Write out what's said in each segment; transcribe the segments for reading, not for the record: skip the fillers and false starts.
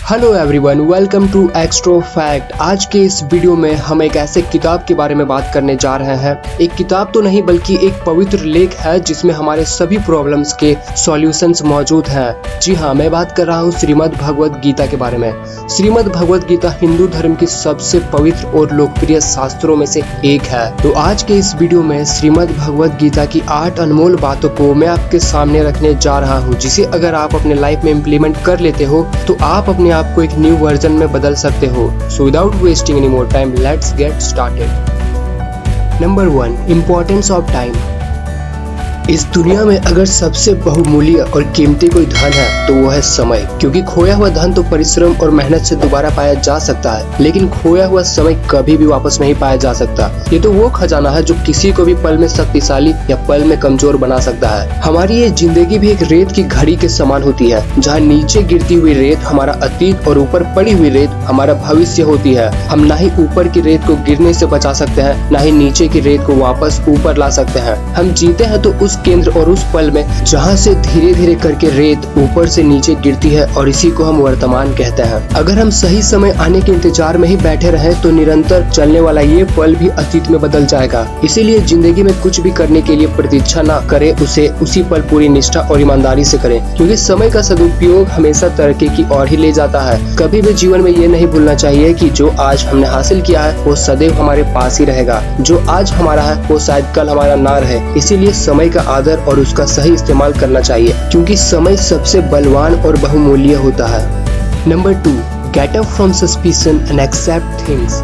Hello everyone, welcome to extra fact. आज के इस वीडियो में हम एक ऐसे किताब के बारे में बात करने जा रहे हैं। एक किताब तो नहीं बल्कि एक पवित्र लेख है जिसमें हमारे सभी प्रॉब्लम्स के सॉल्यूशंस मौजूद हैं। जी हाँ, मैं बात कर रहा हूँ श्रीमद् भगवद गीता के बारे में। श्रीमद् भगवद गीता हिंदू धर्म की सबसे पवित्र और लोकप्रिय शास्त्रों में से एक है। तो आज के इस वीडियो में श्रीमद् भगवद गीता की 8 अनमोल बातों को मैं आपके सामने रखने जा रहा हूँ, जिसे अगर आप अपने लाइफ में इम्प्लीमेंट कर लेते हो तो आप अपने आपको एक न्यू वर्जन में बदल सकते हो। So without wasting any more time, let's get started. Number 1, importance of time. इस दुनिया में अगर सबसे बहुमूल्य और कीमती कोई धन है तो वो है समय, क्योंकि खोया हुआ धन तो परिश्रम और मेहनत से दोबारा पाया जा सकता है, लेकिन खोया हुआ समय कभी भी वापस नहीं पाया जा सकता। ये तो वो खजाना है जो किसी को भी पल में शक्तिशाली या पल में कमजोर बना सकता है। हमारी ये जिंदगी भी एक रेत की घड़ी के समान होती है, जहाँ नीचे गिरती हुई रेत हमारा अतीत और ऊपर पड़ी हुई रेत हमारा भविष्य होती है। हम ना ही ऊपर की रेत को गिरने से बचा सकते हैं, ना ही नीचे की रेत को वापस ऊपर ला सकते हैं। हम जीते हैं तो उस केंद्र और उस पल में जहाँ से धीरे धीरे करके रेत ऊपर से नीचे गिरती है, और इसी को हम वर्तमान कहते हैं। अगर हम सही समय आने के इंतजार में ही बैठे रहे तो निरंतर चलने वाला ये पल भी अतीत में बदल जाएगा। इसीलिए जिंदगी में कुछ भी करने के लिए प्रतीक्षा न करें, उसे उसी पल पूरी निष्ठा और ईमानदारी से करें, क्योंकि समय का सदुपयोग हमेशा तरक्की की ओर ही ले जाता है। कभी भी जीवन में ये नहीं भूलना चाहिए कि जो आज हमने हासिल किया है वो सदैव हमारे पास ही रहेगा। जो आज हमारा है वो शायद कल हमारा ना रहे। इसीलिए समय का आदर और उसका सही इस्तेमाल करना चाहिए, क्योंकि समय सबसे बलवान और बहुमूल्य होता है। Number 2, get up from suspicion and accept things.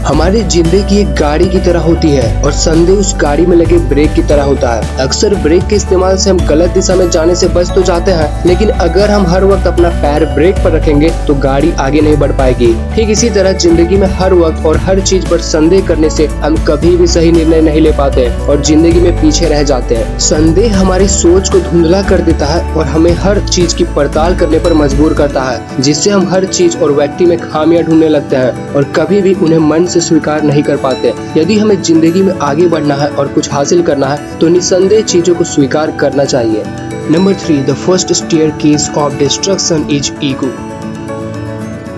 हमारी जिंदगी एक गाड़ी की तरह होती है और संदेह उस गाड़ी में लगे ब्रेक की तरह होता है। अक्सर ब्रेक के इस्तेमाल से हम गलत दिशा में जाने से बच तो जाते हैं, लेकिन अगर हम हर वक्त अपना पैर ब्रेक पर रखेंगे तो गाड़ी आगे नहीं बढ़ पाएगी। ठीक इसी तरह जिंदगी में हर वक्त और हर चीज पर संदेह करने से हम कभी भी सही निर्णय नहीं ले पाते और जिंदगी में पीछे रह जाते हैं। संदेह हमारी सोच को धुंधला कर देता है और हमें हर चीज की पड़ताल करने पर मजबूर करता है, जिससे हम हर चीज और व्यक्ति में खामियां ढूंढने लगते हैं और कभी भी उन्हें मन से स्वीकार नहीं कर पाते। यदि हमें जिंदगी में आगे बढ़ना है और कुछ हासिल करना है तो निसंदेह चीजों को स्वीकार करना चाहिए। Number 3, the first staircase of destruction is ego.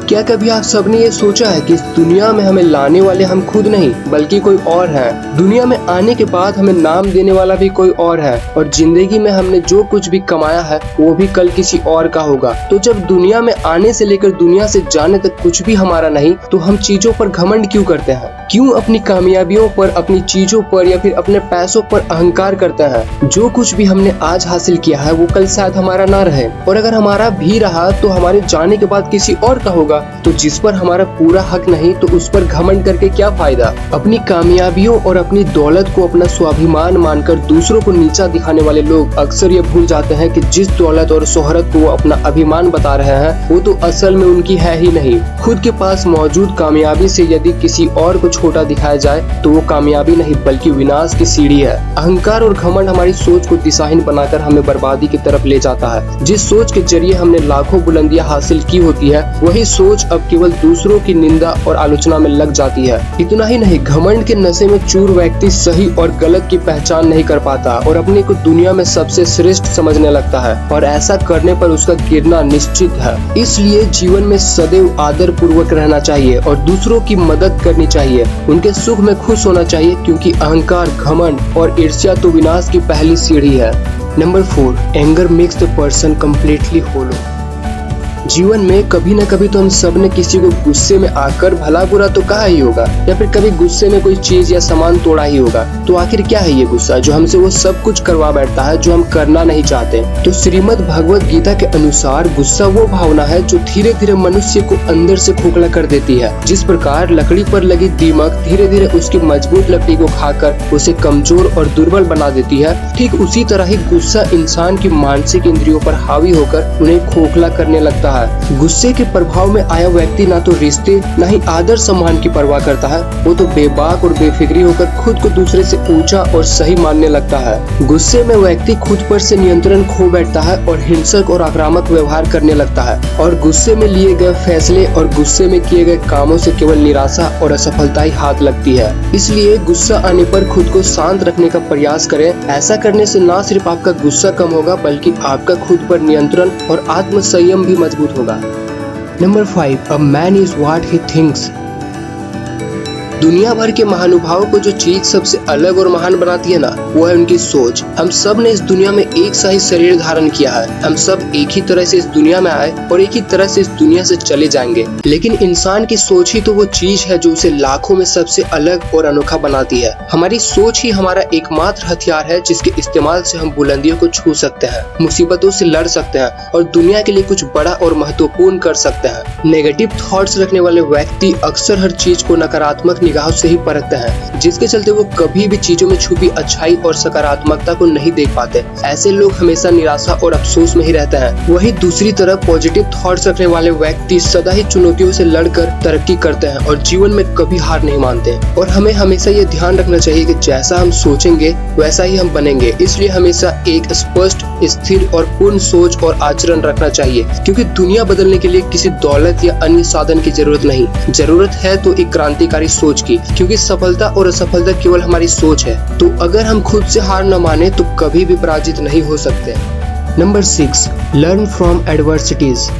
क्या कभी आप सबने ये सोचा है कि इस दुनिया में हमें लाने वाले हम खुद नहीं बल्कि कोई और है। दुनिया में आने के बाद हमें नाम देने वाला भी कोई और है, और जिंदगी में हमने जो कुछ भी कमाया है वो भी कल किसी और का होगा। तो जब दुनिया में आने से लेकर दुनिया से जाने तक कुछ भी हमारा नहीं, तो हम चीजों पर घमंड क्यों करते हैं? क्यों अपनी कामयाबियों पर, अपनी चीजों पर या फिर अपने पैसों पर अहंकार करते हैं? जो कुछ भी हमने आज हासिल किया है वो कल शायद हमारा ना रहे, और अगर हमारा भी रहा तो हमारे जाने के बाद किसी और का होगा। तो जिस पर हमारा पूरा हक नहीं तो उस पर घमंड करके क्या फायदा? अपनी कामयाबियों और अपनी दौलत को अपना स्वाभिमान मानकर दूसरों को नीचा दिखाने वाले लोग अक्सर ये भूल जाते हैं कि जिस दौलत और शोहरत को वो अपना अभिमान बता रहे हैं वो तो असल में उनकी है ही नहीं। खुद के पास मौजूद कामयाबी से यदि किसी और को छोटा दिखाया जाए तो वो कामयाबी नहीं बल्कि विनाश की सीढ़ी है। अहंकार और घमंड हमारी सोच को दिशाहीन बनाकर हमें बर्बादी की तरफ ले जाता है। जिस सोच के जरिए हमने लाखों बुलंदियां हासिल की होती है, वही सोच अब केवल दूसरों की निंदा और आलोचना में लग जाती है। इतना ही नहीं, घमंड के नशे में चूर व्यक्ति सही और गलत की पहचान नहीं कर पाता और अपने को दुनिया में सबसे श्रेष्ठ समझने लगता है, और ऐसा करने पर उसका गिरना निश्चित है। इसलिए जीवन में सदैव आदर पूर्वक रहना चाहिए और दूसरों की मदद करनी चाहिए, उनके सुख में खुश होना चाहिए, क्योंकि अहंकार, घमंड और ईर्ष्या तो विनाश की पहली सीढ़ी है। Number 4, anger makes the person completely hollow. जीवन में कभी न कभी तो हम सब ने किसी को गुस्से में आकर भला बुरा तो कहा ही होगा, या फिर कभी गुस्से में कोई चीज या सामान तोड़ा ही होगा। तो आखिर क्या है ये गुस्सा जो हमसे वो सब कुछ करवा बैठता है जो हम करना नहीं चाहते? तो श्रीमद् भगवद गीता के अनुसार गुस्सा वो भावना है जो धीरे धीरे मनुष्य को अंदर से खोखला कर देती है। जिस प्रकार लकड़ी पर लगी दीमक धीरे धीरे उसकी मजबूत लकड़ी को खाकर उसे कमजोर और दुर्बल बना देती है, ठीक उसी तरह ही गुस्सा इंसान की मानसिक इंद्रियों पर हावी होकर उन्हें खोखला करने लगता है। गुस्से के प्रभाव में आया व्यक्ति ना तो रिश्ते ना ही आदर सम्मान की परवाह करता है, वो तो बेबाक और बेफिक्री होकर खुद को दूसरे से ऊंचा और सही मानने लगता है। गुस्से में व्यक्ति खुद पर से नियंत्रण खो बैठता है और हिंसक और आक्रामक व्यवहार करने लगता है, और गुस्से में लिए गए फैसले और गुस्से में किए गए कामों से केवल निराशा और असफलता ही हाथ लगती है। इसलिए गुस्सा आने पर खुद को शांत रखने का प्रयास करें। ऐसा करने से न सिर्फ आपका गुस्सा कम होगा बल्कि आपका खुद पर नियंत्रण और आत्म संयम भी मजबूत होगा। Number 5, a man is what he thinks. दुनिया भर के महानुभावों को जो चीज सबसे अलग और महान बनाती है ना, वो है उनकी सोच। हम सब ने इस दुनिया में एक सा ही शरीर धारण किया है। हम सब एक ही तरह से इस दुनिया में आए और एक ही तरह से इस दुनिया से चले जाएंगे, लेकिन इंसान की सोच ही तो वो चीज है जो उसे लाखों में सबसे अलग और अनोखा बनाती है। हमारी सोच ही हमारा एकमात्र हथियार है जिसके इस्तेमाल से हम बुलंदियों को छू सकते हैं, मुसीबतों से लड़ सकते हैं और दुनिया के लिए कुछ बड़ा और महत्वपूर्ण कर सकते हैं। नेगेटिव थॉट्स रखने वाले व्यक्ति अक्सर हर चीज को नकारात्मक निगाहों से ही परखते हैं, जिसके चलते वो कभी भी चीजों में छुपी अच्छाई और सकारात्मकता को नहीं देख पाते। ऐसे लोग हमेशा निराशा और अफसोस में ही रहते हैं। वहीं दूसरी तरफ पॉजिटिव थॉट्स रखने वाले व्यक्ति सदा ही चुनौतियों से लड़कर तरक्की करते हैं और जीवन में कभी हार नहीं मानते। और हमें हमेशा ये ध्यान रखना चाहिए कि जैसा हम सोचेंगे वैसा ही हम बनेंगे। इसलिए हमेशा एक स्पष्ट, स्थिर और पूर्ण सोच और आचरण रखना चाहिए, क्योंकि दुनिया बदलने के लिए किसी दौलत या अन्य साधन की जरूरत नहीं, जरूरत है तो एक क्रांतिकारी सोच की, क्योंकि सफलता और असफलता केवल हमारी सोच है। तो अगर हम खुद से हार न माने तो कभी भी पराजित नहीं हो सकते। Number 6, learn from adversities.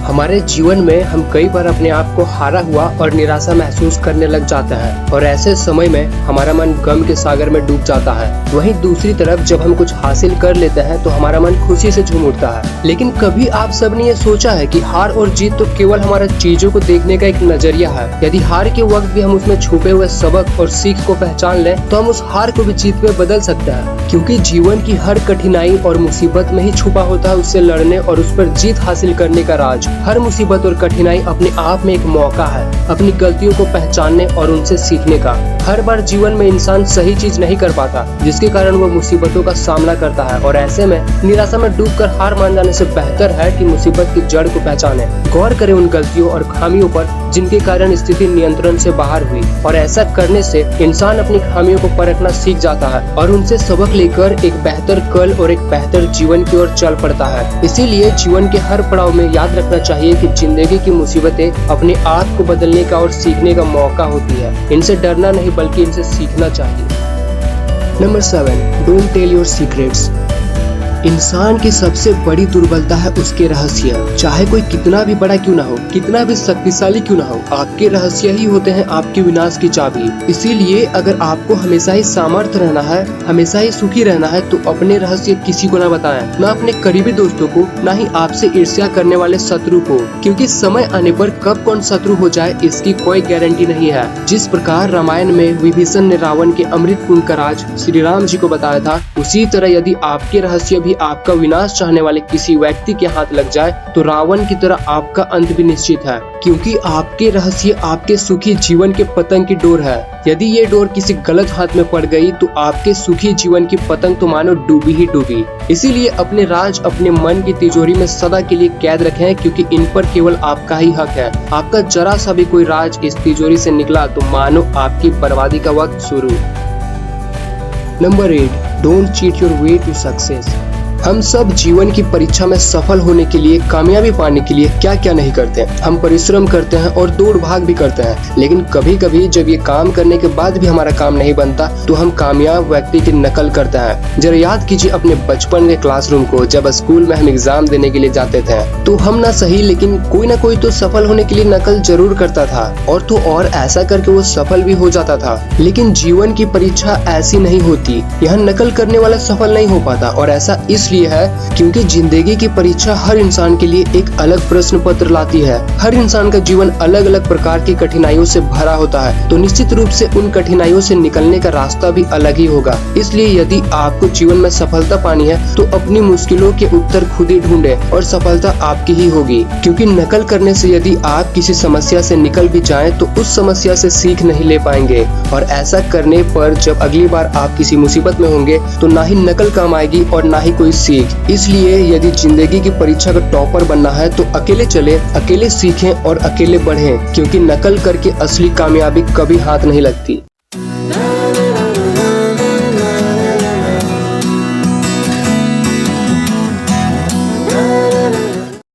हमारे जीवन में हम कई बार अपने आप को हारा हुआ और निराशा महसूस करने लग जाते हैं और ऐसे समय में हमारा मन गम के सागर में डूब जाता है। वहीं दूसरी तरफ जब हम कुछ हासिल कर लेते हैं तो हमारा मन खुशी से झूम उठता है। लेकिन कभी आप सबने ये सोचा है कि हार और जीत तो केवल हमारा चीजों को देखने का एक नजरिया है। यदि हार के वक्त भी हम उसमें छुपे हुए सबक और सीख को पहचान लें तो हम उस हार को भी जीत में बदल सकते हैं, क्योंकि जीवन की हर कठिनाई और मुसीबत में ही छुपा होता है उससे लड़ने और उस पर जीत हासिल करने का राज। हर मुसीबत और कठिनाई अपने आप में एक मौका है अपनी गलतियों को पहचानने और उनसे सीखने का। हर बार जीवन में इंसान सही चीज नहीं कर पाता, जिसके कारण वो मुसीबतों का सामना करता है और ऐसे में निराशा में डूबकर हार मान जाने से बेहतर है कि मुसीबत की जड़ को पहचाने, गौर करें उन गलतियों और खामियों पर जिनके कारण स्थिति नियंत्रण से बाहर हुई। और ऐसा करने से इंसान अपनी खामियों को परखना सीख जाता है और उनसे सबक लेकर एक बेहतर कल और एक बेहतर जीवन की ओर चल पड़ता है। इसीलिए जीवन के हर पड़ाव में याद रखना चाहिए कि जिंदगी की मुसीबतें अपने आप को बदलने का और सीखने का मौका होती है। इनसे डरना नहीं बल्कि इनसे सीखना चाहिए। Number 7, don't tell your secrets. इंसान की सबसे बड़ी दुर्बलता है उसके रहस्य। चाहे कोई कितना भी बड़ा क्यों ना हो, कितना भी शक्तिशाली क्यों ना हो, आपके रहस्य ही होते हैं आपके विनाश की चाबी। इसीलिए अगर आपको हमेशा ही सामर्थ्य रहना है, हमेशा ही सुखी रहना है, तो अपने रहस्य किसी को ना बताएं, ना अपने करीबी दोस्तों को, ना ही आपसे ईर्ष्या करने वाले शत्रु को, क्योंकि समय आने पर कब कौन शत्रु हो जाए इसकी कोई गारंटी नहीं है। जिस प्रकार रामायण में विभीषण ने रावण के अमृत कुंड का राज श्री राम जी को बताया था, उसी तरह यदि आपके रहस्य आपका विनाश चाहने वाले किसी व्यक्ति के हाथ लग जाए तो रावण की तरह आपका अंत भी निश्चित है, क्योंकि आपके रहस्य आपके सुखी जीवन के पतंग की डोर है। यदि ये डोर किसी गलत हाथ में पड़ गई तो आपके सुखी जीवन की पतंग तो मानो डूबी ही डूबी। इसीलिए अपने राज अपने मन की तिजोरी में सदा के लिए कैद रखें, क्योंकि इन पर केवल आपका ही हक है। आपका जरा सा भी कोई राज इस तिजोरी से निकला तो मानो आपकी बर्बादी का वक्त शुरू। Number 8, don't cheat your way to success. हम सब जीवन की परीक्षा में सफल होने के लिए, कामयाबी पाने के लिए क्या क्या नहीं करते हैं। हम परिश्रम करते हैं और दौड़ भाग भी करते हैं, लेकिन कभी कभी जब ये काम करने के बाद भी हमारा काम नहीं बनता तो हम कामयाब व्यक्ति की नकल करते हैं। जरा याद कीजिए अपने बचपन के क्लासरूम को। जब स्कूल में हम एग्जाम देने के लिए जाते थे तो हम ना सही लेकिन कोई ना कोई तो सफल होने के लिए नकल जरूर करता था, और तो और ऐसा करके वो सफल भी हो जाता था। लेकिन जीवन की परीक्षा ऐसी नहीं होती, यहाँ नकल करने वाला सफल नहीं हो पाता। और ऐसा इसलिए है क्योंकि जिंदगी की परीक्षा हर इंसान के लिए एक अलग प्रश्न पत्र लाती है। हर इंसान का जीवन अलग अलग प्रकार की कठिनाइयों से भरा होता है, तो निश्चित रूप से उन कठिनाइयों से निकलने का रास्ता भी अलग ही होगा। इसलिए यदि आपको जीवन में सफलता पानी है तो अपनी मुश्किलों के उत्तर खुद ही ढूंढे और सफलता आपकी ही होगी, क्योंकि नकल करने से यदि आप किसी समस्या से निकल भी जाएं तो उस समस्या से सीख नहीं ले पाएंगे। और ऐसा करने पर जब अगली बार आप किसी मुसीबत में होंगे तो ना ही नकल काम आएगी और ना ही कोई सीख। इसलिए यदि जिंदगी की परीक्षा का टॉपर बनना है तो अकेले चले, अकेले सीखें और अकेले बढ़ें, क्योंकि नकल करके असली कामयाबी कभी हाथ नहीं लगती।